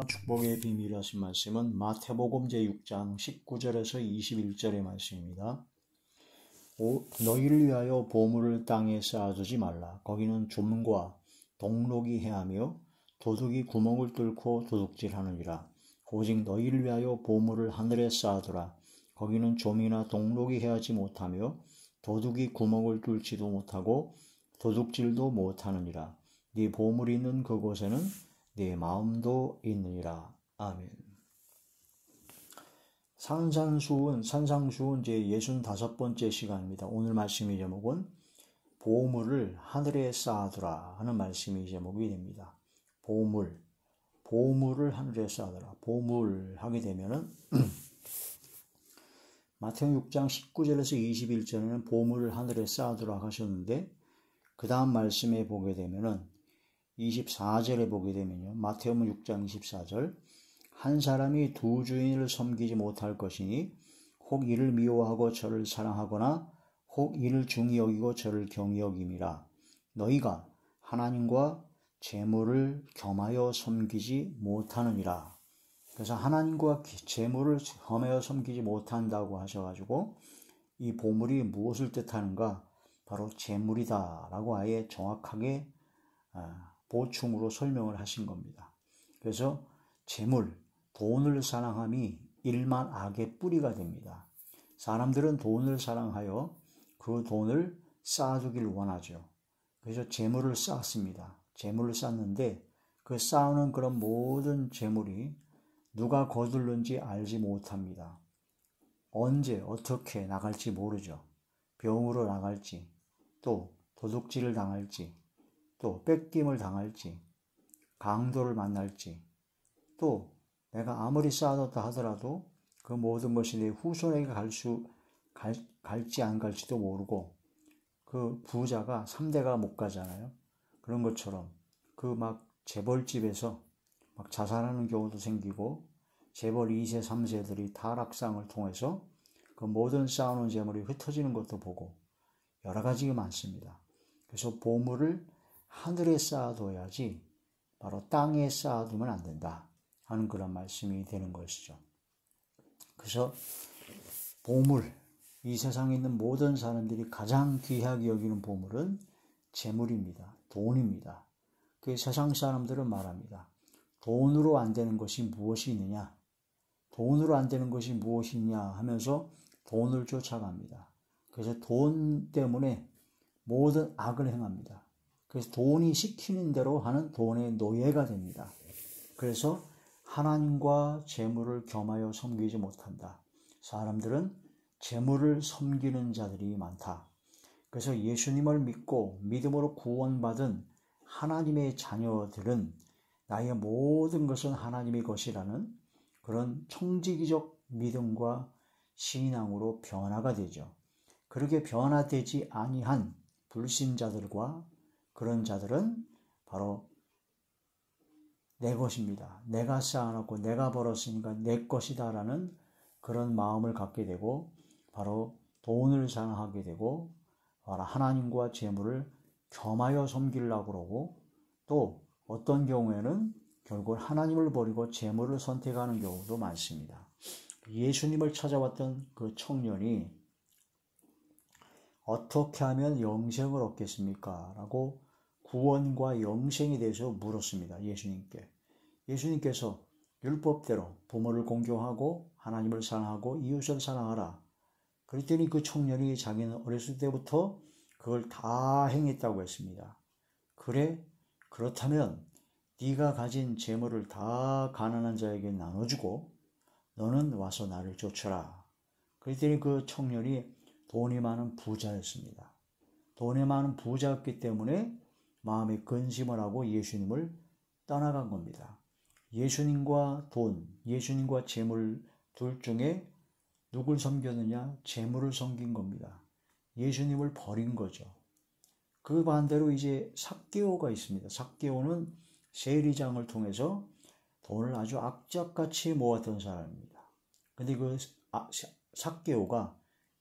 축복의 비밀 하신 말씀은 마태복음 제6장 19절에서 21절의 말씀입니다. 너희를 위하여 보물을 땅에 쌓아두지 말라. 거기는 좀과 동록이 해하며 도둑이 구멍을 뚫고 도둑질하느니라. 오직 너희를 위하여 보물을 하늘에 쌓아두라. 거기는 좀이나 동록이 해하지 못하며 도둑이 구멍을 뚫지도 못하고 도둑질도 못하느니라. 네 보물이 있는 그곳에는 네 마음도 있느니라. 아멘. 산상수훈 제 65번째 시간입니다. 오늘 말씀의 제목은 보물을 하늘에 쌓아두라 하는 말씀이 제목이 됩니다. 보물을 하늘에 쌓아두라. 보물 하게 되면은 마태복음 6장 19절에서 21절에는 보물을 하늘에 쌓아두라 하셨는데 그 다음 말씀에 보게 되면은 24절에 보게 되면요. 마태복음 6장 24절 한 사람이 두 주인을 섬기지 못할 것이니 혹 이를 미워하고 저를 사랑하거나 혹 이를 중히 여기고 저를 경히 여김이라. 너희가 하나님과 재물을 겸하여 섬기지 못하느니라. 그래서 하나님과 재물을 겸하여 섬기지 못한다고 하셔가지고 이 보물이 무엇을 뜻하는가? 바로 재물이다 라고 아예 정확하게 보충으로 설명을 하신 겁니다. 그래서 재물, 돈을 사랑함이 일만 악의 뿌리가 됩니다. 사람들은 돈을 사랑하여 그 돈을 쌓아두길 원하죠. 그래서 재물을 쌓습니다. 재물을 쌓는데 그 쌓는 그런 모든 재물이 누가 거둘는지 알지 못합니다. 언제 어떻게 나갈지 모르죠. 병으로 나갈지 또 도둑질을 당할지 또 뺏김을 당할지 강도를 만날지 또 내가 아무리 쌓아뒀다 하더라도 그 모든 것이 내 후손에게 갈지 안 갈지도 모르고 그 부자가 3대가 못 가잖아요. 그런 것처럼 그 막 재벌집에서 막 자살하는 경우도 생기고 재벌 2세 3세들이 타락상을 통해서 그 모든 쌓아놓은 재물이 흩어지는 것도 보고 여러 가지가 많습니다. 그래서 보물을 하늘에 쌓아둬야지 바로 땅에 쌓아두면 안 된다 하는 그런 말씀이 되는 것이죠. 그래서 보물, 이 세상에 있는 모든 사람들이 가장 귀하게 여기는 보물은 재물입니다. 돈입니다. 그 세상 사람들은 말합니다. 돈으로 안 되는 것이 무엇이 있느냐? 돈으로 안 되는 것이 무엇이 있냐 하면서 돈을 쫓아갑니다. 그래서 돈 때문에 모든 악을 행합니다. 그래서 돈이 시키는 대로 하는 돈의 노예가 됩니다. 그래서 하나님과 재물을 겸하여 섬기지 못한다. 사람들은 재물을 섬기는 자들이 많다. 그래서 예수님을 믿고 믿음으로 구원받은 하나님의 자녀들은 나의 모든 것은 하나님의 것이라는 그런 청지기적 믿음과 신앙으로 변화가 되죠. 그렇게 변화되지 아니한 불신자들과 그런 자들은 바로 내 것입니다. 내가 쌓아놓고 내가 벌었으니까 내 것이다 라는 그런 마음을 갖게 되고 바로 돈을 사랑하게 되고 바로 하나님과 재물을 겸하여 섬기려고 그러고 또 어떤 경우에는 결국 하나님을 버리고 재물을 선택하는 경우도 많습니다. 예수님을 찾아왔던 그 청년이 어떻게 하면 영생을 얻겠습니까? 라고 구원과 영생에 대해서 물었습니다. 예수님께. 예수님께서 율법대로 부모를 공경하고 하나님을 사랑하고 이웃을 사랑하라. 그랬더니 그 청년이 자기는 어렸을 때부터 그걸 다 행했다고 했습니다. 그래? 그렇다면 네가 가진 재물을 다 가난한 자에게 나눠주고 너는 와서 나를 쫓아라. 그랬더니 그 청년이 돈이 많은 부자였습니다. 돈이 많은 부자였기 때문에 마음에 근심을 하고 예수님을 떠나간 겁니다. 예수님과 돈, 예수님과 재물 둘 중에 누굴 섬겼느냐? 재물을 섬긴 겁니다. 예수님을 버린 거죠. 그 반대로 이제 삭개오가 있습니다. 삭개오는 세리장을 통해서 돈을 아주 악착같이 모았던 사람입니다. 근데 그 삭개오가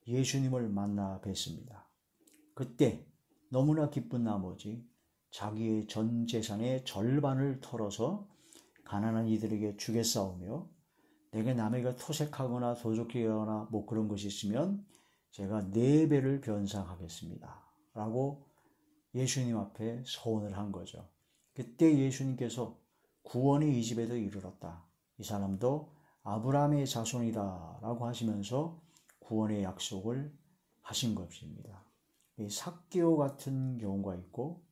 예수님을 만나 뵀습니다. 그때 너무나 기쁜 나머지 자기의 전 재산의 절반을 털어서 가난한 이들에게 주겠사오며 내게 남에게 토색하거나 도적질하거나 뭐 그런 것이 있으면 제가 4배를 변상하겠습니다. 라고 예수님 앞에 서원을 한 거죠. 그때 예수님께서 구원이 이 집에도 이르렀다. 이 사람도 아브라함의 자손이다 라고 하시면서 구원의 약속을 하신 것입니다. 이 삭개오 같은 경우가 있고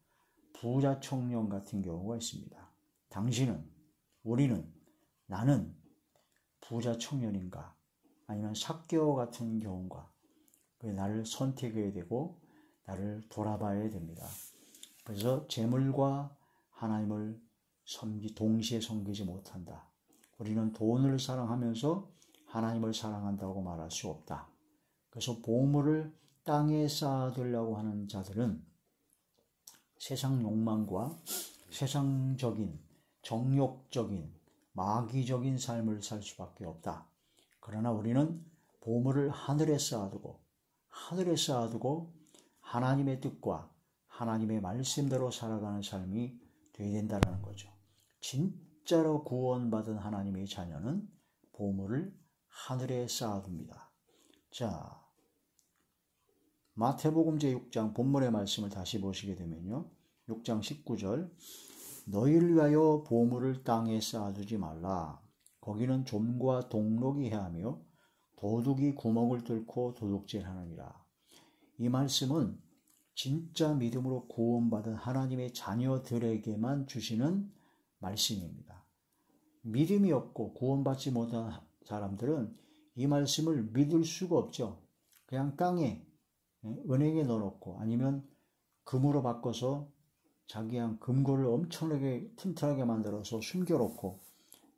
부자 청년 같은 경우가 있습니다. 당신은, 우리는, 나는 부자 청년인가 아니면 삭개오 같은 경우인가, 나를 선택해야 되고 나를 돌아봐야 됩니다. 그래서 재물과 하나님을 동시에 섬기지 못한다. 우리는 돈을 사랑하면서 하나님을 사랑한다고 말할 수 없다. 그래서 보물을 땅에 쌓아두려고 하는 자들은 세상 욕망과 세상적인 정욕적인 마귀적인 삶을 살 수밖에 없다. 그러나 우리는 보물을 하늘에 쌓아두고 하나님의 뜻과 하나님의 말씀대로 살아가는 삶이 되어야 된다는 거죠. 진짜로 구원받은 하나님의 자녀는 보물을 하늘에 쌓아둡니다. 자, 마태복음 제6장 본문의 말씀을 다시 보시게 되면요. 6장 19절 너희를 위하여 보물을 땅에 쌓아두지 말라. 거기는 좀과 동록이 해하며 도둑이 구멍을 뚫고 도둑질하느니라. 이 말씀은 진짜 믿음으로 구원받은 하나님의 자녀들에게만 주시는 말씀입니다. 믿음이 없고 구원받지 못한 사람들은 이 말씀을 믿을 수가 없죠. 그냥 땅에 은행에 넣어놓고 아니면 금으로 바꿔서 자기 금고를 엄청나게 튼튼하게 만들어서 숨겨놓고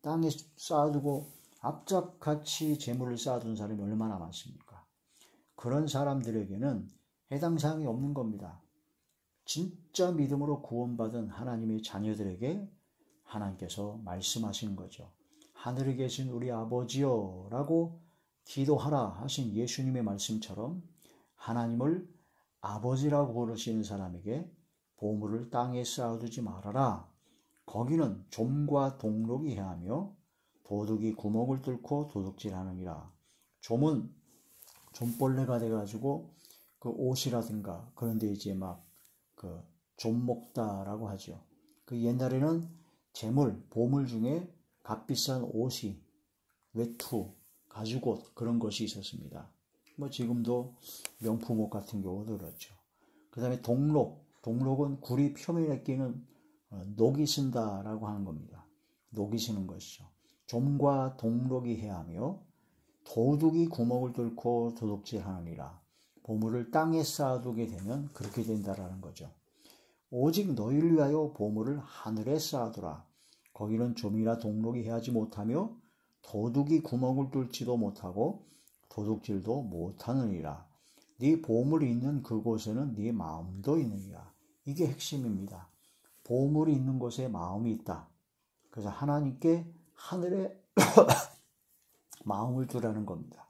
땅에 쌓아두고 악착같이 재물을 쌓아둔 사람이 얼마나 많습니까? 그런 사람들에게는 해당 사항이 없는 겁니다. 진짜 믿음으로 구원받은 하나님의 자녀들에게 하나님께서 말씀하시는 거죠. 하늘에 계신 우리 아버지여 라고 기도하라 하신 예수님의 말씀처럼 하나님을 아버지라고 부르시는 사람에게 보물을 땅에 쌓아두지 말아라. 거기는 좀과 동록이 해하며 도둑이 구멍을 뚫고 도둑질하느니라. 좀은 좀벌레가 돼가지고 그 옷이라든가 그런데 이제 막 그 좀 먹다라고 하죠. 그 옛날에는 재물, 보물 중에 값비싼 옷이 외투, 가죽옷 그런 것이 있었습니다. 뭐 지금도 명품 옷 같은 경우도 그렇죠. 그 다음에 동록은 구리 표면에 끼는 녹이 쓴다라고 하는 겁니다. 녹이 쓰는 것이죠. 좀과 동록이 해하며 도둑이 구멍을 뚫고 도둑질하느니라. 보물을 땅에 쌓아두게 되면 그렇게 된다라는 거죠. 오직 너희를 위하여 보물을 하늘에 쌓아두라. 거기는 좀이나 동록이 해하지 못하며 도둑이 구멍을 뚫지도 못하고 도둑질도 못하느니라. 네 보물이 있는 그곳에는 네 마음도 있느니라. 이게 핵심입니다. 보물이 있는 곳에 마음이 있다. 그래서 하나님께 하늘에 마음을 두라는 겁니다.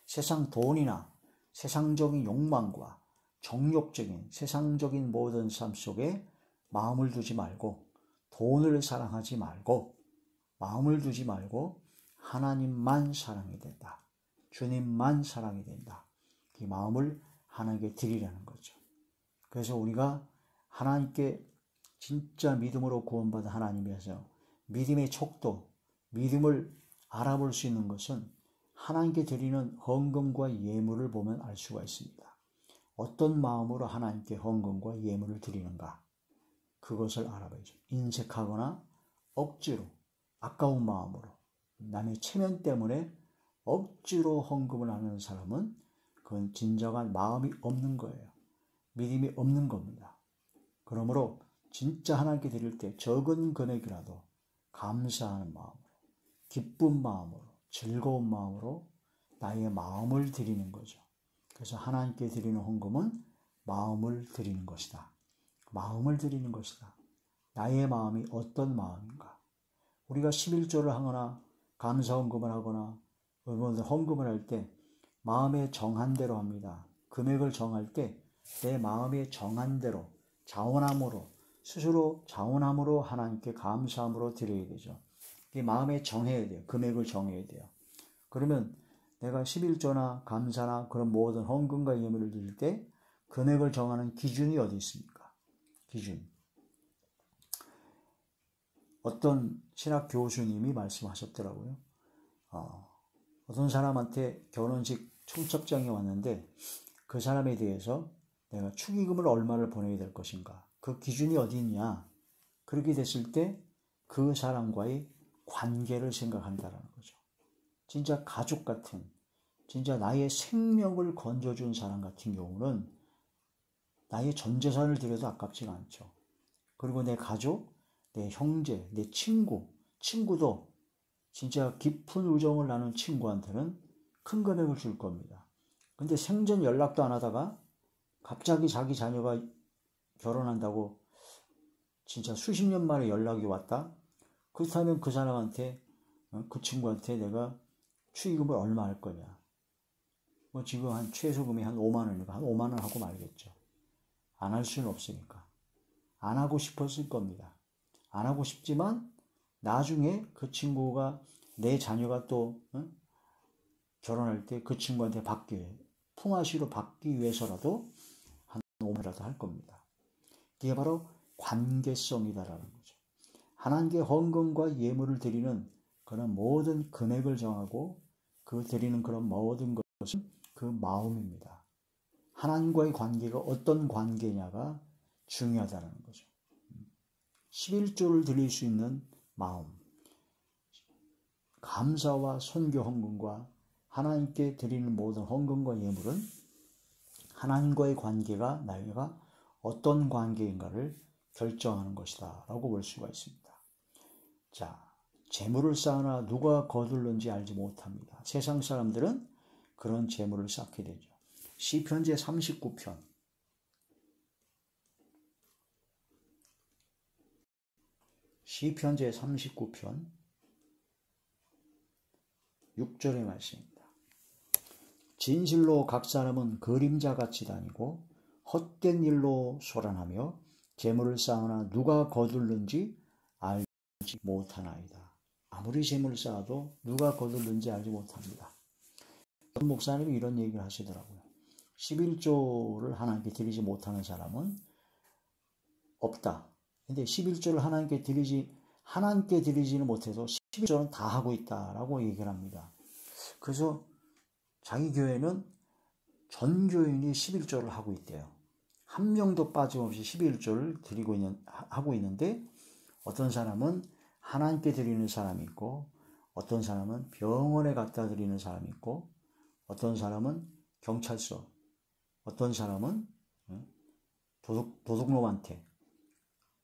세상 돈이나 세상적인 욕망과 정욕적인 세상적인 모든 삶 속에 마음을 두지 말고 돈을 사랑하지 말고 마음을 두지 말고 하나님만 사랑이 된다. 주님만 사랑이 된다. 이 마음을 하나님께 드리라는 거죠. 그래서 우리가 하나님께 진짜 믿음으로 구원받은 하나님에서 믿음의 척도, 믿음을 알아볼 수 있는 것은 하나님께 드리는 헌금과 예물을 보면 알 수가 있습니다. 어떤 마음으로 하나님께 헌금과 예물을 드리는가? 그것을 알아봐야죠. 인색하거나 억지로, 아까운 마음으로, 남의 체면 때문에 억지로 헌금을 하는 사람은 그건 진정한 마음이 없는 거예요. 믿음이 없는 겁니다. 그러므로 진짜 하나님께 드릴 때 적은 금액이라도 감사하는 마음으로, 기쁜 마음으로, 즐거운 마음으로 나의 마음을 드리는 거죠. 그래서 하나님께 드리는 헌금은 마음을 드리는 것이다. 마음을 드리는 것이다. 나의 마음이 어떤 마음인가? 우리가 11조를 하거나 감사헌금을 하거나 헌금을 할 때 마음에 정한 대로 합니다. 금액을 정할 때 내 마음에 정한 대로 자원함으로 스스로 자원함으로 하나님께 감사함으로 드려야 되죠. 이게 마음에 정해야 돼요. 금액을 정해야 돼요. 그러면 내가 11조나 감사나 그런 모든 헌금과 예물을 드릴 때 금액을 정하는 기준이 어디 있습니까? 기준. 어떤 신학 교수님이 말씀하셨더라고요. 어떤 사람한테 결혼식 청첩장이 왔는데 그 사람에 대해서 내가 축의금을 얼마를 보내야 될 것인가. 그 기준이 어디 있냐. 그렇게 됐을 때 그 사람과의 관계를 생각한다는 거죠. 진짜 가족 같은, 진짜 나의 생명을 건져준 사람 같은 경우는 나의 전 재산을 들여도 아깝지가 않죠. 그리고 내 가족, 내 형제, 내 친구도 진짜 깊은 우정을 나눈 친구한테는 큰 금액을 줄 겁니다. 근데 생전 연락도 안 하다가 갑자기 자기 자녀가 결혼한다고 진짜 수십 년 만에 연락이 왔다? 그렇다면 그 사람한테, 그 친구한테 내가 축의금을 얼마 할 거냐. 뭐 지금 한 최소금이 한 5만 원이니까 한 5만 원 하고 말겠죠. 안 할 수는 없으니까. 안 하고 싶었을 겁니다. 안 하고 싶지만 나중에 그 친구가 내 자녀가 또 결혼할 때 그 친구한테 품앗이로 받기 위해서라도 한 5만 원이라도 할 겁니다. 이게 바로 관계성이다라는 거죠. 하나님께 헌금과 예물을 드리는 그런 모든 금액을 정하고 그 드리는 그런 모든 것은 그 마음입니다. 하나님과의 관계가 어떤 관계냐가 중요하다는 거죠. 11조를 드릴 수 있는 마음, 감사와 선교 헌금과 하나님께 드리는 모든 헌금과 예물은 하나님과의 관계가 나와 어떤 관계인가를 결정하는 것이다 라고 볼 수가 있습니다. 자, 재물을 쌓으나 누가 거둘는지 알지 못합니다. 세상 사람들은 그런 재물을 쌓게 되죠. 시편 제 39편 시편 제 39편 6절의 말씀입니다. 진실로 각 사람은 그림자같이 다니고 헛된 일로 소란하며 재물을 쌓으나 누가 거둘는지 알지 못하나이다. 아무리 재물을 쌓아도 누가 거둘는지 알지 못합니다. 어떤 목사님이 이런 얘기를 하시더라고요. 11조를 하나님께 드리지 못하는 사람은 없다. 근데 11조를 하나님께 드리지는 못해서 11조는 다 하고 있다라고 얘기를 합니다. 그래서 자기 교회는 전 교인이 11조를 하고 있대요. 한 명도 빠짐없이 11조를 하고 있는데 어떤 사람은 하나님께 드리는 사람이 있고 어떤 사람은 병원에 갖다 드리는 사람이 있고 어떤 사람은 경찰서, 어떤 사람은 도둑놈한테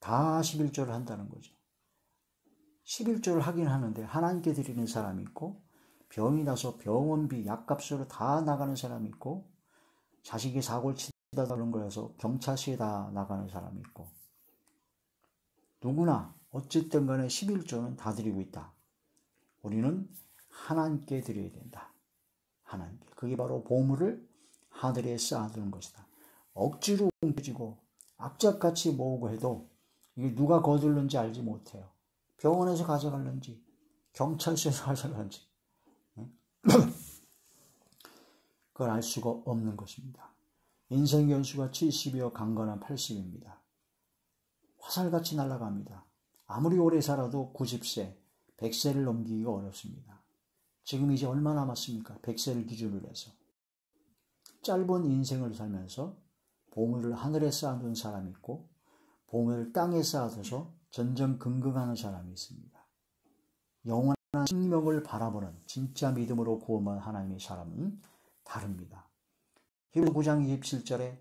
다 11조를 한다는 거죠. 11조를 하긴 하는데 하나님께 드리는 사람이 있고 병이 나서 병원비, 약값으로 다 나가는 사람이 있고 자식이 사고를 치다 그런 거여서 경찰서에 다 나가는 사람이 있고 누구나 어쨌든 간에 11조는 다 드리고 있다. 우리는 하나님께 드려야 된다. 하나님께. 그게 바로 보물을 하늘에 쌓아두는 것이다. 억지로 옮겨지고 악착같이 모으고 해도 이게 누가 거둘는지 알지 못해요. 병원에서 가져갈는지 경찰서에서 가져갈는지 그걸 알 수가 없는 것입니다. 인생 연수가 70이요 강건한 80입니다. 화살같이 날아갑니다. 아무리 오래 살아도 90세, 100세를 넘기기가 어렵습니다. 지금 이제 얼마 남았습니까? 100세를 기준으로 해서. 짧은 인생을 살면서 보물을 하늘에 쌓아둔 사람이 있고 보물을 땅에 쌓아둬서 전전긍긍하는 사람이 있습니다. 영원한 생명을 바라보는 진짜 믿음으로 구원한 하나님의 사람은 다릅니다. 히브리서 9장 27절에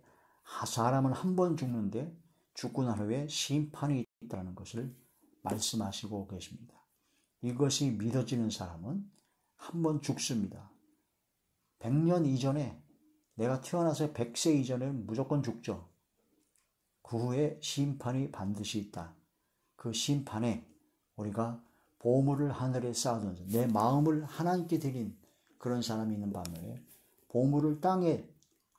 사람은 한 번 죽는데 죽고 난 후에 심판이 있다는 것을 말씀하시고 계십니다. 이것이 믿어지는 사람은 한 번 죽습니다. 100년 이전에 내가 태어나서 100세 이전에 무조건 죽죠. 그 후에 심판이 반드시 있다. 그 심판에 우리가 보물을 하늘에 쌓아둔 내 마음을 하나님께 드린 그런 사람이 있는 반면에 보물을 땅에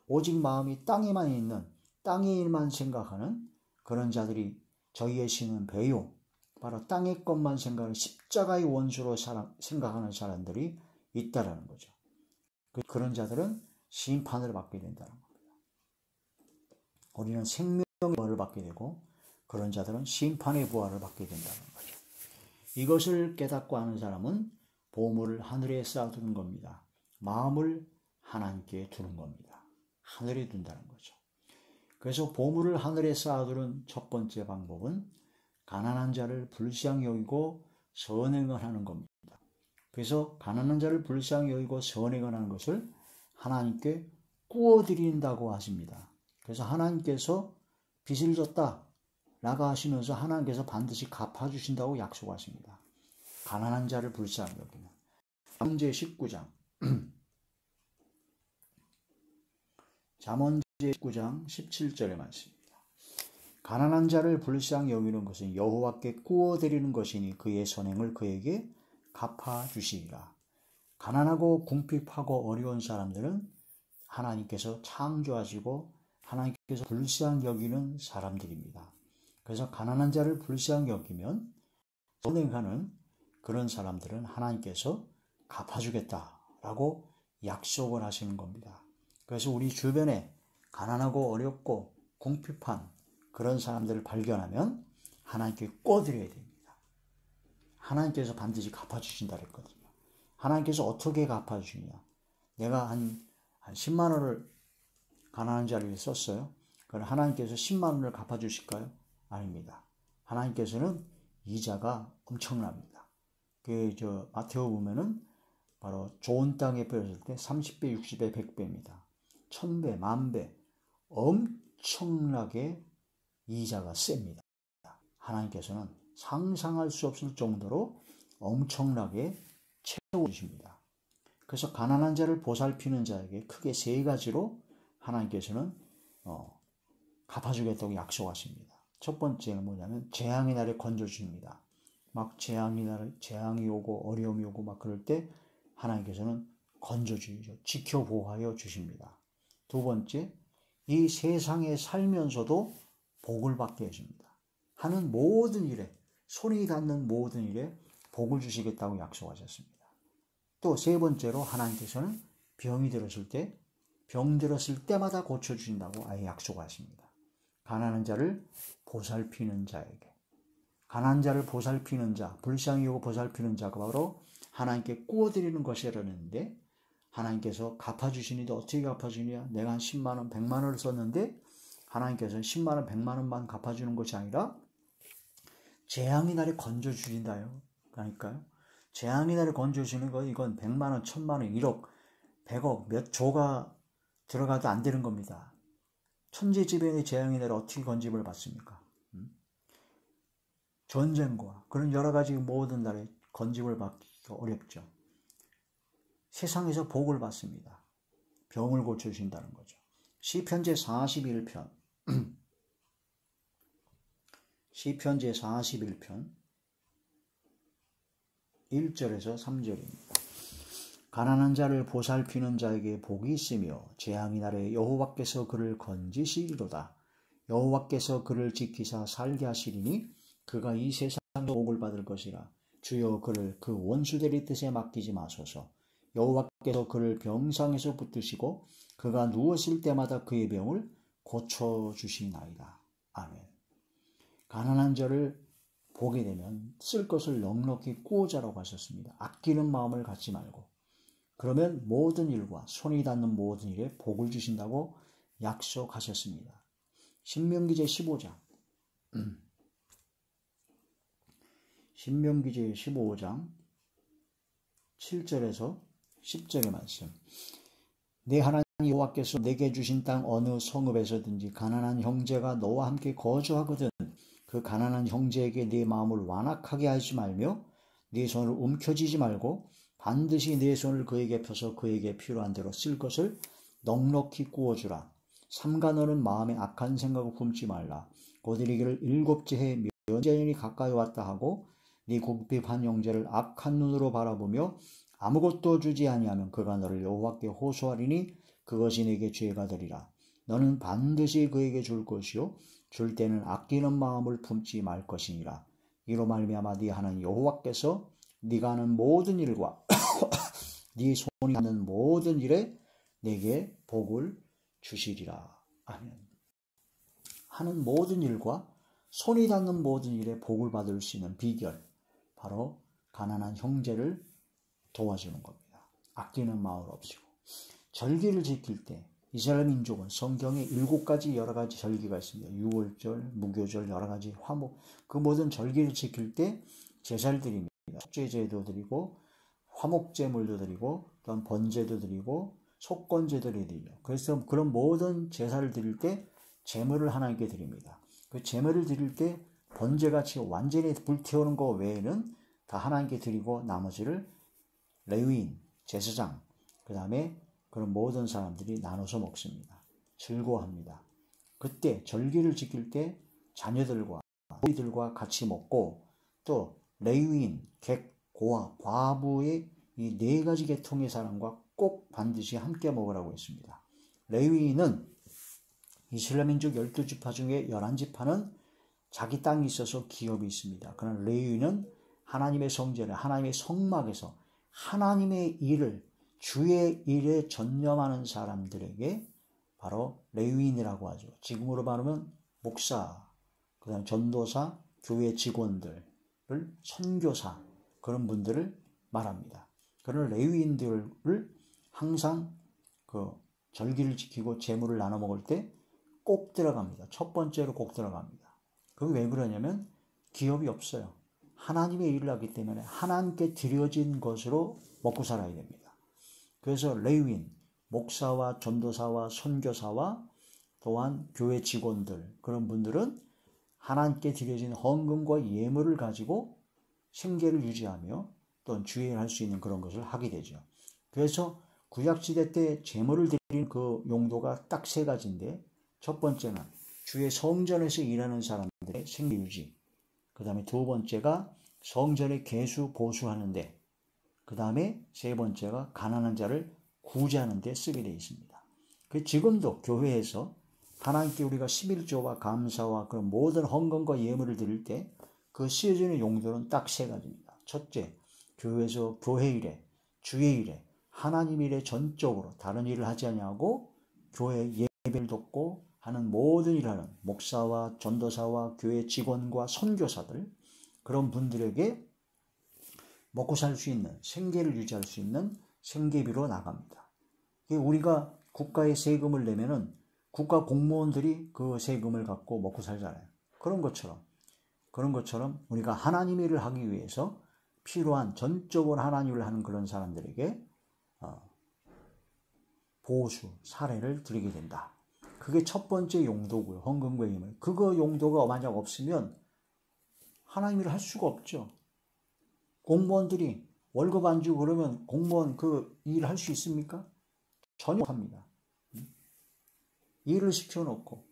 오직 마음이 땅에만 있는 땅의 일만 생각하는 그런 자들이 저희의 신은 배요 바로 땅의 것만 생각하는 십자가의 원수로 생각하는 사람들이 있다라는 거죠. 그런 자들은 심판을 받게 된다는 겁니다. 우리는 생명의 부활을 받게 되고 그런 자들은 심판의 부활을 받게 된다는 거죠. 이것을 깨닫고 아는 사람은 보물을 하늘에 쌓아두는 겁니다. 마음을 하나님께 두는 겁니다. 하늘에 둔다는 거죠. 그래서 보물을 하늘에 쌓아두는 첫 번째 방법은 가난한 자를 불쌍히 여기고 선행을 하는 겁니다. 그래서 가난한 자를 불쌍히 여기고 선행을 하는 것을 하나님께 구워드린다고 하십니다. 그래서 하나님께서 빚을 졌다 라고 하시면서 하나님께서 반드시 갚아주신다고 약속하십니다. 가난한 자를 불쌍히 여기면. 잠언제 19장 잠언제 19장 17절의 말씀입니다. 가난한 자를 불쌍히 여기는 것은 여호와께 구워드리는 것이니 그의 선행을 그에게 갚아주시리라. 가난하고 궁핍하고 어려운 사람들은 하나님께서 창조하시고 하나님께서 불쌍히 여기는 사람들입니다. 그래서 가난한 자를 불쌍히 여기면 선행하는 그런 사람들은 하나님께서 갚아주겠다라고 약속을 하시는 겁니다. 그래서 우리 주변에 가난하고 어렵고 궁핍한 그런 사람들을 발견하면 하나님께 꿔드려야 됩니다. 하나님께서 반드시 갚아주신다 그랬거든요. 하나님께서 어떻게 갚아주시냐. 내가 한 10만 원을 가난한 자를 위해 썼어요. 그럼 하나님께서 10만 원을 갚아주실까요? 아닙니다. 하나님께서는 이자가 엄청납니다. 마태오 보면은 바로 좋은 땅에 뿌렸을 때 30배, 60배, 100배입니다. 1000배, 10,000배 엄청나게 이자가 셉니다. 하나님께서는 상상할 수 없을 정도로 엄청나게 채워주십니다. 그래서 가난한 자를 보살피는 자에게 크게 세 가지로 하나님께서는 갚아주겠다고 약속하십니다. 첫 번째는 뭐냐면 재앙의 날에 건져주십니다. 막 재앙이 오고 어려움이 오고 막 그럴 때 하나님께서는 건져주시죠. 지켜보호하여 주십니다. 두 번째, 이 세상에 살면서도 복을 받게 해줍니다. 하는 모든 일에, 손이 닿는 모든 일에 복을 주시겠다고 약속하셨습니다. 또 세 번째로 하나님께서는 병이 들었을 때, 병 들었을 때마다 고쳐주신다고 아예 약속하십니다. 가난한 자를 보살피는 자에게. 가난한 자를 보살피는 자, 불쌍히 여기고 보살피는 자가 바로 하나님께 구워드리는 것이라는데 하나님께서 갚아주시니도 어떻게 갚아주느냐? 내가 한 10만 원, 100만 원을 썼는데 하나님께서는 10만 원, 100만 원만 갚아주는 것이 아니라 재앙의 날에 건져주신다요. 그러니까요. 재앙의 날에 건져주시는 건 이건 100만 원, 1000만 원, 1억, 100억, 몇 조가 들어가도 안 되는 겁니다. 천재지변의 재앙의 날에 어떻게 건짐을 받습니까? 전쟁과 그런 여러 가지 모든 날에 건짐을 받기가 어렵죠. 세상에서 복을 받습니다. 병을 고쳐주신다는 거죠. 시편제 41편 시편제 41편 1절에서 3절입니다. 가난한 자를 보살피는 자에게 복이 있으며 재앙의 날에 여호와께서 그를 건지시리로다. 여호와께서 그를 지키사 살게 하시리니 그가 이 세상도 복을 받을 것이라. 주여 그를 그 원수들의 뜻에 맡기지 마소서. 여호와께서 그를 병상에서 붙드시고 그가 누웠을 때마다 그의 병을 고쳐주시나이다. 아멘. 가난한 자를 보게 되면 쓸 것을 넉넉히 구워자라고 하셨습니다. 아끼는 마음을 갖지 말고 그러면 모든 일과 손이 닿는 모든 일에 복을 주신다고 약속하셨습니다. 신명기제 15장 신명기제 15장 7절에서 10절의 말씀. 내 하나님 여호와께서 내게 주신 땅 어느 성읍에서든지 가난한 형제가 너와 함께 거주하거든 그 가난한 형제에게 네 마음을 완악하게 하지 말며 네 손을 움켜쥐지 말고 반드시 네 손을 그에게 펴서 그에게 필요한 대로 쓸 것을 넉넉히 구워주라. 삼가 너는 마음에 악한 생각을 품지 말라. 곧 이르기를 7째 해 면제년이 가까이 왔다 하고 네 궁핍한 형제를 악한 눈으로 바라보며 아무것도 주지 아니하면 그가 너를 여호와께 호소하리니 그것이 네게 죄가 되리라. 너는 반드시 그에게 줄 것이요 줄 때는 아끼는 마음을 품지 말 것이니라. 이로 말미암아 네 하나님 여호와께서 네가 하는 모든 일과 네 손이 하는 모든 일에 내게 복을 주시리라. 아멘. 하는 모든 일과 손이 닿는 모든 일에 복을 받을 수 있는 비결, 바로 가난한 형제를 도와주는 겁니다. 아끼는 마음 없이고. 절기를 지킬 때 이스라엘 민족은 성경에 7가지 여러 가지 절기가 있습니다. 유월절, 무교절, 여러 가지 화목, 그 모든 절기를 지킬 때 제사를 드립니다. 속죄제도 드리고 화목제물도 드리고 또한 번제도 드리고 속건제도 드리죠. 그래서 그런 모든 제사를 드릴 때 제물을 하나님께 드립니다. 그 제물을 드릴 때 번제같이 완전히 불태우는 것 외에는 다 하나님께 드리고 나머지를 레위인, 제사장, 그 다음에 그런 모든 사람들이 나눠서 먹습니다. 즐거워합니다. 그때 절기를 지킬 때 자녀들과 아이들과 같이 먹고 또 레위인, 객, 고아, 과부의 이 4가지 계통의 사람과 꼭 반드시 함께 먹으라고 했습니다. 레위인은 이스라엘 민족 12지파 중에 11지파는 자기 땅이 있어서 기업이 있습니다. 그러나 레위인은 하나님의 성전에 하나님의 성막에서 하나님의 일을 주의 일에 전념하는 사람들에게 바로 레위인이라고 하죠. 지금으로 말하면 목사, 그 다음에 전도사, 교회 직원들을 선교사, 그런 분들을 말합니다. 그런 레위인들을 항상 그 절기를 지키고 제물을 나눠 먹을 때 꼭 들어갑니다. 첫 번째로 꼭 들어갑니다. 그게 왜 그러냐면 기업이 없어요. 하나님의 일을 하기 때문에 하나님께 드려진 것으로 먹고 살아야 됩니다. 그래서 레위인, 목사와 전도사와 선교사와 또한 교회 직원들, 그런 분들은 하나님께 드려진 헌금과 예물을 가지고 생계를 유지하며 또한 주의를 할 수 있는 그런 것을 하게 되죠. 그래서 구약시대 때 제물을 드리는 그 용도가 딱 3가지인데, 첫 번째는 주의 성전에서 일하는 사람들의 생계 유지, 그 다음에 2번째가 성전의 계수 보수하는데, 그 다음에 3번째가 가난한 자를 구제하는 데 쓰게 되어 있습니다. 지금도 교회에서 하나님께 우리가 11조와 감사와 그런 모든 헌금과 예물을 드릴 때 그 쓰여지는 용도는 딱 3가지입니다. 첫째, 교회에서 교회 일에, 주의 일에, 하나님 일에 전적으로 다른 일을 하지 아니하고 교회 예배를 돕고 하는 모든 일을 하는 목사와 전도사와 교회 직원과 선교사들, 그런 분들에게 먹고 살 수 있는, 생계를 유지할 수 있는 생계비로 나갑니다. 우리가 국가에 세금을 내면은 국가 공무원들이 그 세금을 갖고 먹고 살잖아요. 그런 것처럼 우리가 하나님 일을 하기 위해서 필요한 전적으로 하나님을 하는 그런 사람들에게 보수, 사례를 드리게 된다. 그게 첫 번째 용도고요. 헌금과 예물. 그거 용도가 만약 없으면 하나님 일을 할 수가 없죠. 공무원들이 월급 안 주고 그러면 공무원 그 일 할 수 있습니까? 전혀 못합니다. 일을 시켜놓고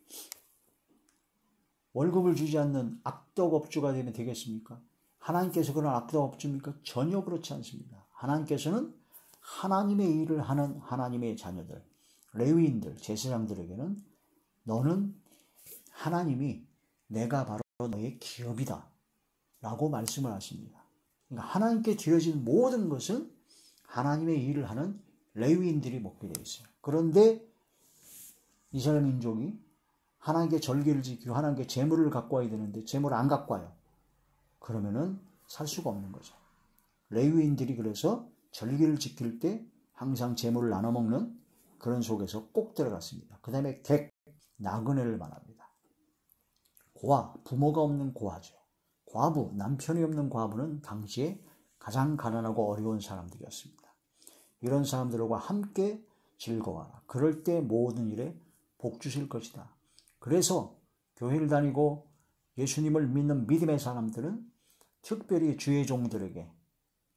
월급을 주지 않는 악덕업주가 되면 되겠습니까? 하나님께서 그런 악덕업주입니까? 전혀 그렇지 않습니다. 하나님께서는 하나님의 일을 하는 하나님의 자녀들, 레위인들, 제사장들에게는 너는 하나님이 내가 바로 너의 기업이다 라고 말씀을 하십니다. 그러니까 하나님께 드려진 모든 것은 하나님의 일을 하는 레위인들이 먹게 되어 있어요. 그런데 이스라엘 민족이 하나님께 절기를 지키고 하나님께 제물을 갖고 와야 되는데 제물을 안 갖고 와요. 그러면은 살 수가 없는 거죠. 레위인들이 그래서 절기를 지킬 때 항상 제물을 나눠 먹는 그런 속에서 꼭 들어갔습니다. 그 다음에 객, 나그네를 말합니다. 고아, 부모가 없는 고아죠. 과부, 남편이 없는 과부는 당시에 가장 가난하고 어려운 사람들이었습니다. 이런 사람들과 함께 즐거워하라. 그럴 때 모든 일에 복 주실 것이다. 그래서 교회를 다니고 예수님을 믿는 믿음의 사람들은 특별히 주의 종들에게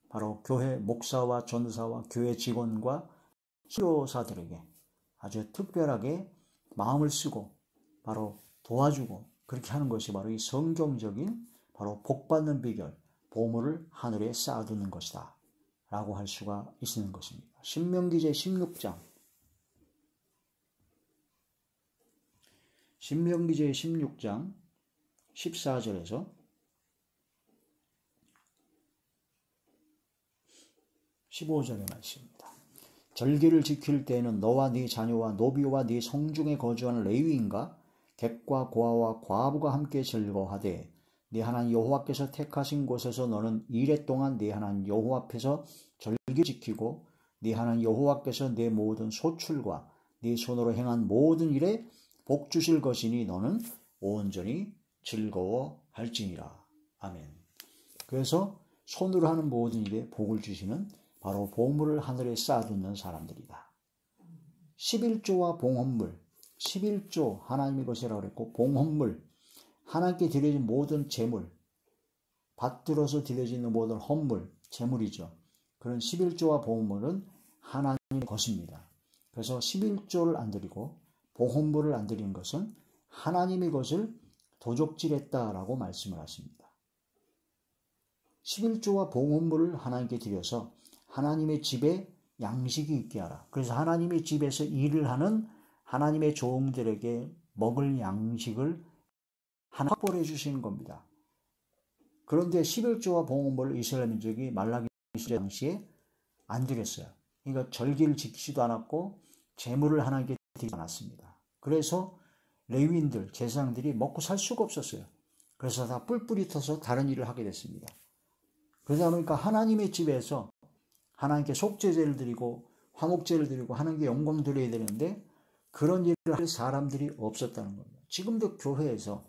바로 교회 목사와 전사와 교회 직원과 선교사들에게 아주 특별하게 마음을 쓰고 바로 도와주고 그렇게 하는 것이 바로 이 성경적인 바로 복받는 비결, 보물을 하늘에 쌓아두는 것이다 라고 할 수가 있는 것입니다. 신명기 제 16장 신명기 제 16장 14절에서 15절의 말씀입니다. 절기를 지킬 때에는 너와 네 자녀와 노비와 네 성중에 거주하는 레위인과 객과 고아와 과부가 함께 즐거워하되 네 하나님 여호와께서 택하신 곳에서 너는 이레 동안 네 하나님 여호와 앞에서 절기 지키고 네 하나님 여호와께서 네 모든 소출과 네 손으로 행한 모든 일에 복 주실 것이니 너는 온전히 즐거워할지니라. 아멘. 그래서 손으로 하는 모든 일에 복을 주시는 바로 보물을 하늘에 쌓아두는 사람들이다. 11조와 봉헌물, 11조 하나님의 것이라고 그랬고, 봉헌물, 하나님께 드려진 모든 제물, 받들어서 드려지는 모든 헌물, 제물이죠. 그런 11조와 봉헌물은 하나님의 것입니다. 그래서 11조를 안 드리고 봉헌물을 안 드리는 것은 하나님의 것을 도적질했다라고 말씀을 하십니다. 11조와 봉헌물을 하나님께 드려서 하나님의 집에 양식이 있게 하라. 그래서 하나님의 집에서 일을 하는 하나님의 종들에게 먹을 양식을 확보해 주시는 겁니다. 그런데 11조와 봉헌물을 이스라엘 민족이 말라기 시대 당시에 안 드렸어요. 그러니까 절기를 지키지도 않았고 제물을 하나님께 드리지 않았습니다. 그래서 레위인들, 제사장들이 먹고 살 수가 없었어요. 그래서 다 뿔뿔이 터서 다른 일을 하게 됐습니다. 그러다 보니까 하나님의 집에서 하나님께 속죄제를 드리고 화목제를 드리고 하나님께 영광 드려야 되는데 그런 일을 할 사람들이 없었다는 겁니다. 지금도 교회에서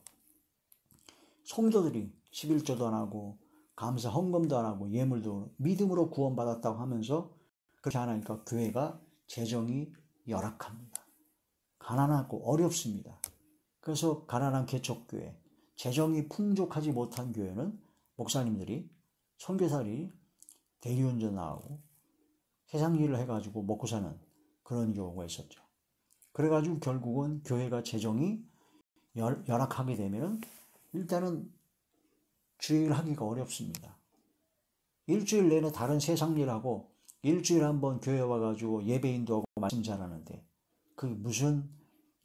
성도들이 11조도 안 하고 감사 헌금도 안 하고 예물도 믿음으로 구원받았다고 하면서 그렇게 하니까 교회가 재정이 열악합니다. 가난하고 어렵습니다. 그래서 가난한 개척교회, 재정이 풍족하지 못한 교회는 목사님들이 선교사들이 대리운전 나가고 세상 일을 해가지고 먹고 사는 그런 경우가 있었죠. 그래가지고 결국은 교회가 재정이 열악하게 되면 일단은 주일을 하기가 어렵습니다. 일주일 내내 다른 세상 일하고 일주일에 한번 교회 와가지고 예배인도 하고 말씀 잘하는데 그게 무슨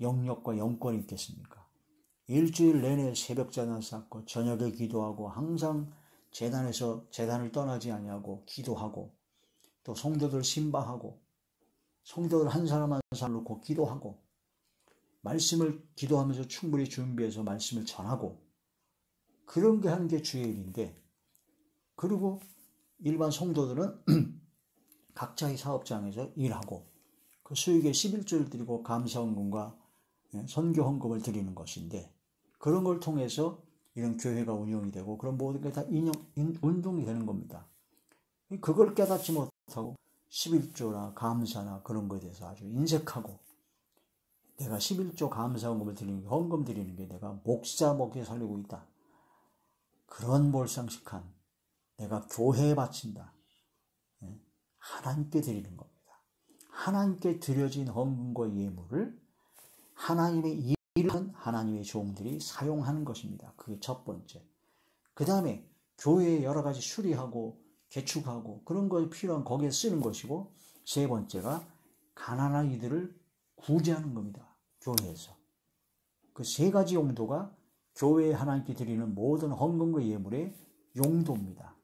영역과 영권이 있겠습니까? 일주일 내내 새벽자단 쌓고 저녁에 기도하고 항상 재단을 떠나지 아니하고 기도하고 또 성도들 신방하고 성도들 한 사람 한 사람 놓고 기도하고 말씀을 기도하면서 충분히 준비해서 말씀을 전하고 그런 게 하는 게 주의 일인데 그리고 일반 성도들은 각자의 사업장에서 일하고 그 수익의 11조를 드리고 감사헌금과 선교헌금을 드리는 것인데 그런 걸 통해서 이런 교회가 운영이 되고 그런 모든 게 다 운동이 되는 겁니다. 그걸 깨닫지 못하고 11조나 감사나 그런 거에 대해서 아주 인색하고 내가 11조 감사헌금을 드리는 게 헌금 드리는 게 내가 목사 먹게 살리고 있다. 그런 몰상식한 내가 교회에 바친다. 하나님께 드리는 겁니다. 하나님께 드려진 헌금과 예물을 하나님의 일은 하나님의 종들이 사용하는 것입니다. 그게 첫 번째. 그 다음에 교회에 여러 가지 수리하고 개축하고 그런 거에 필요한 거기에 쓰는 것이고 세 번째가 가난한 이들을 구제하는 겁니다. 교회에서. 그 세 가지 용도가 교회에 하나님께 드리는 모든 헌금과 예물의 용도입니다.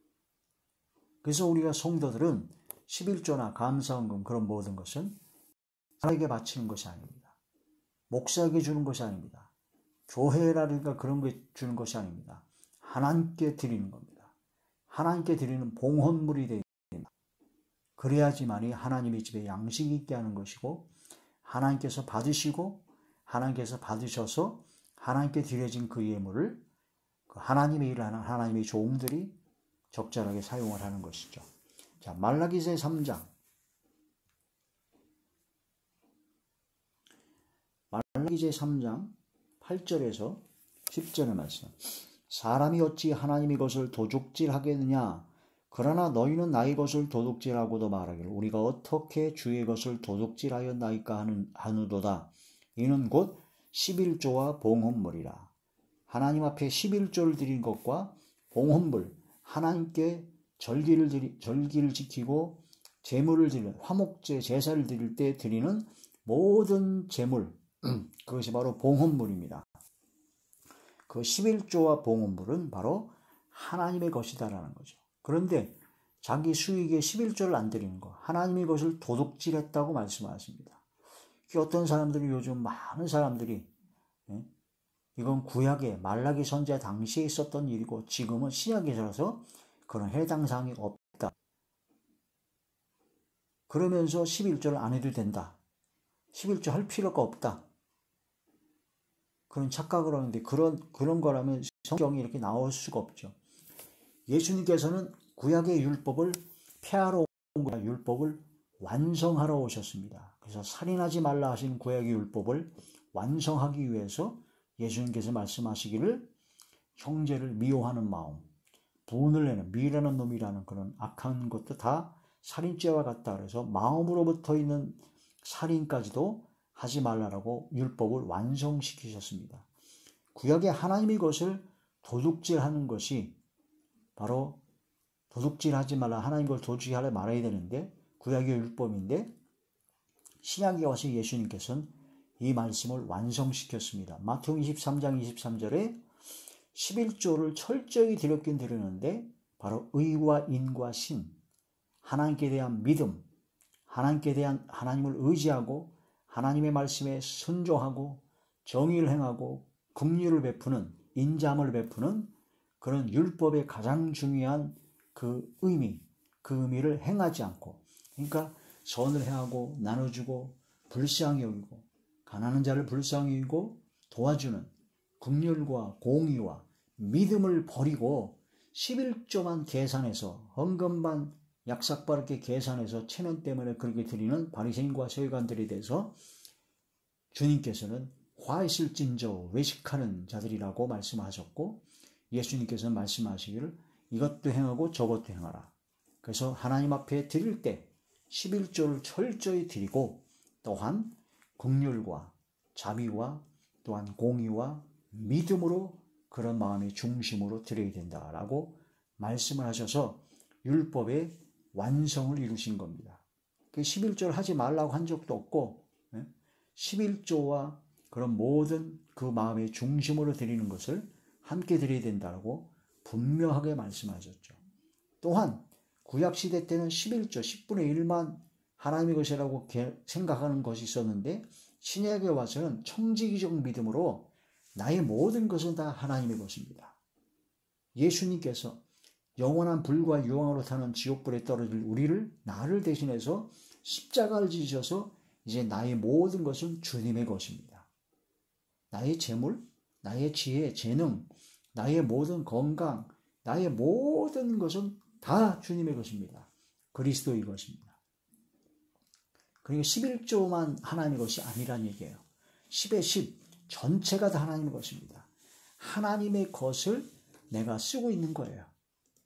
그래서 우리가 성도들은 11조나 감사헌금 그런 모든 것은 하나님께 바치는 것이 아닙니다. 목사에게 주는 것이 아닙니다. 교회라든가 그런 거 주는 것이 아닙니다. 하나님께 드리는 겁니다. 하나님께 드리는 봉헌물이 되어야 됩니다. 그래야지만이 하나님의 집에 양식이 있게 하는 것이고 하나님께서 받으시고 하나님께서 받으셔서 하나님께 드려진 그 예물을 하나님의 일을 하는 하나님의 종들이 적절하게 사용을 하는 것이죠. 자, 말라기서 3장. 말라기서 3장 8절에서 10절의 말씀. 사람이 어찌 하나님의 것을 도둑질하겠느냐? 그러나 너희는 나의 것을 도둑질하고도 말하기를 우리가 어떻게 주의 것을 도둑질하였나이까 하누도다. 이는 곧 11조와 봉헌물이라. 하나님 앞에 11조를 드린 것과 봉헌물, 하나님께 절기를 지키고 제물을 드리는 화목제 제사를 드릴 때 드리는 모든 제물, 그것이 바로 봉헌물입니다. 그 11조와 봉헌물은 바로 하나님의 것이다라는 거죠. 그런데 자기 수익의 11조를 안 드리는 거. 하나님이 그것을 도둑질했다고 말씀하십니다. 어떤 사람들이 요즘 많은 사람들이 이건 구약의 말라기 선지자 당시에 있었던 일이고 지금은 신약에 들어서 그런 해당 사항이 없다. 그러면서 11조를 안 해도 된다. 11조 할 필요가 없다. 그런 착각을 하는데 그런 거라면 성경이 이렇게 나올 수가 없죠. 예수님께서는 구약의 율법을 폐하러 온 거야. 율법을 완성하러 오셨습니다. 그래서 살인하지 말라 하신 구약의 율법을 완성하기 위해서 예수님께서 말씀하시기를 형제를 미워하는 마음, 분을 내는 미라는 놈이라는 그런 악한 것도 다 살인죄와 같다. 그래서 마음으로부터 있는 살인까지도 하지 말라라고 율법을 완성시키셨습니다. 구약의 하나님이 그것을 도둑질하는 것이 바로 도둑질하지 말라. 하나님 걸 도둑질하려 말아야 되는데 구약의 율법인데 신약에 와서 예수님께서는 이 말씀을 완성시켰습니다. 마태복음 23장 23절에 11조를 철저히 드렸긴 드리는데 바로 의와 인과 신, 하나님께 대한 믿음, 하나님께 대한 하나님을 의지하고 하나님의 말씀에 순종하고 정의를 행하고 긍휼을 베푸는 인자함을 베푸는 그런 율법의 가장 중요한 그 의미를 행하지 않고 그러니까 선을 행하고 나눠주고 불쌍히 여기고 가난한 자를 불쌍히 여기고 도와주는 긍휼과 공의와 믿음을 버리고 11조만 계산해서 헌금만 약삭빠르게 계산해서 체면 때문에 그렇게 드리는 바리새인과 서기관들에 대해서 주님께서는 화 있을진저 외식하는 자들이라고 말씀하셨고 예수님께서는 말씀하시기를 이것도 행하고 저것도 행하라. 그래서 하나님 앞에 드릴 때 11조를 철저히 드리고 또한 긍휼과 자비와 또한 공의와 믿음으로 그런 마음의 중심으로 드려야 된다라고 말씀을 하셔서 율법의 완성을 이루신 겁니다. 그 11조를 하지 말라고 한 적도 없고 11조와 그런 모든 그 마음의 중심으로 드리는 것을 함께 드려야 된다고 분명하게 말씀하셨죠. 또한 구약시대 때는 11조 10분의 1만 하나님의 것이라고 생각하는 것이 있었는데 신약에 와서는 청지기적 믿음으로 나의 모든 것은 다 하나님의 것입니다. 예수님께서 영원한 불과 유황으로 타는 지옥불에 떨어질 나를 대신해서 십자가를 지셔서 이제 나의 모든 것은 주님의 것입니다. 나의 재물, 나의 지혜, 재능, 나의 모든 건강, 나의 모든 것은 다 주님의 것입니다. 그리스도의 것입니다. 그러니까 11조만 하나님의 것이 아니란 얘기예요. 10의 10 전체가 다 하나님의 것입니다. 하나님의 것을 내가 쓰고 있는 거예요.